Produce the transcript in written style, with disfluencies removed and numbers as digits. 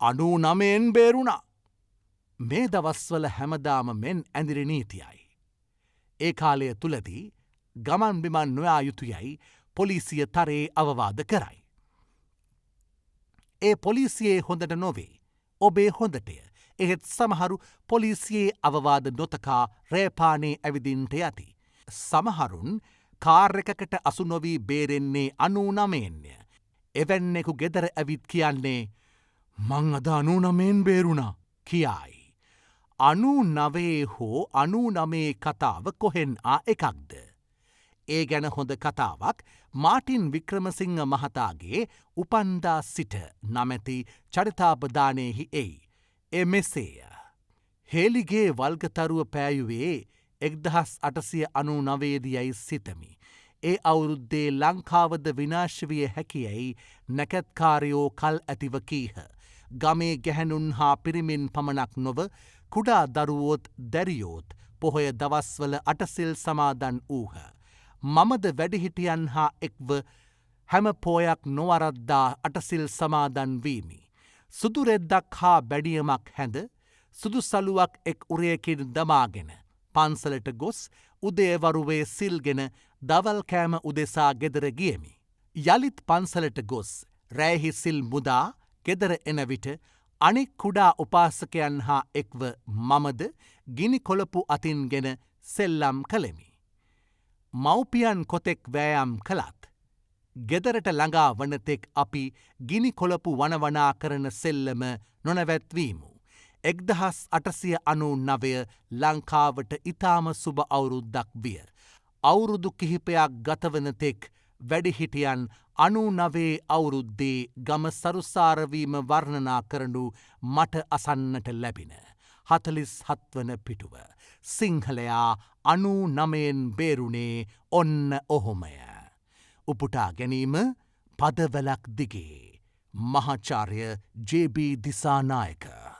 99න් බේරුණා. මේ දවස්වල හැමදාම මෙන් ඇඳිරි නීතියයි. ඒ කාලය තුළදී ගමන් බිමන් නොයා යුතුයයි පොලිසිය තරයේ අවවාද කරයි. ඒ පොලිසියේ හොඳට නොවේ. ඔබේ හොඳටය. එහෙත් සමහරු පොලිසියේ අවවාද නොතකා රෑපානේ ඇවිදින්ට යති. සමහරුන් කාර්යකකට අසුනොවී බේරෙන්නේ 99න්ය. එවැන්නෙකු ගෙදර ඇවිත් කියන්නේ මං අද 99න් බේරුණා කියායි. 99 හෝ 99 කතාව කොහෙන් එකක්ද. ඒ ගැන හොඳ කතාවක් මාටින් වික්‍රමසිංහ මහතාගේ උපන්දා සිට නමැති චරිතාපදානයෙහි එයි. මෙසේය. හේලිගේ වල්ගතරුව පෑයුවේ 1899 සිතමි. ඒ අවුරුද්දේ ලංකාවද විනාශවිය හැකියැයි නැකැත්කාරයෝ කල් ඇතිව කීහ. ගමේ ගැහැනුන් හා පිරිමින් පමණක් නොව කුඩා දරුවෝත් දැරියෝත් පොහොය දවස්වල අටසිල් සමාදන් වූහ. මමද වැඩිහිටියන් හා එක්ව හැම පෝයක් නොවරද්දා අටසිල් සමාදන්වීමි. සුදුරෙද්දක් හා බැඩියමක් හැඳ සුදුසලුවක් එක් උරයකින් දමාගෙන පන්සලට ගොස් උදේවරුවේ සිල්ගෙන දවල්කෑම උදෙසා ගෙදර ගියමි. යළිත් පන්සලට ගොස් රෑහි සිල් මුදා ගෙදර එන විට අනෙක් කුඩා උපාසකයන් හා එක්ව මමද ගිනි කොළපු අතින්ගෙන සෙල්ලම් කළෙමි. මව්පියන් කොතෙක් වෑයම් කළත්. ගෙදරට ළඟා වනතෙක් අපි ගිනි කොළපු වනවනා කරන සෙල්ලම නොනැවැත්වීමු. 1899 ලංකාවට ඉතාම සුබ අවුරුද්දක් විය. අවුරුදු කිහිපයක් ගතවනතෙක් වැඩිහිටියන් 99 අවුරුද්දේ ගම සරුසාරවීම වර්ණනා කරනු මට අසන්නට ලැබින. 47 වන පිටුව. සිංහලයා 99න් බේරුණේ ඔන්න ඔහොමය. උපුටා ගැනීම පදවැලක් දිගේ. මහාචාර්ය ජේ.බී. දිසානායක.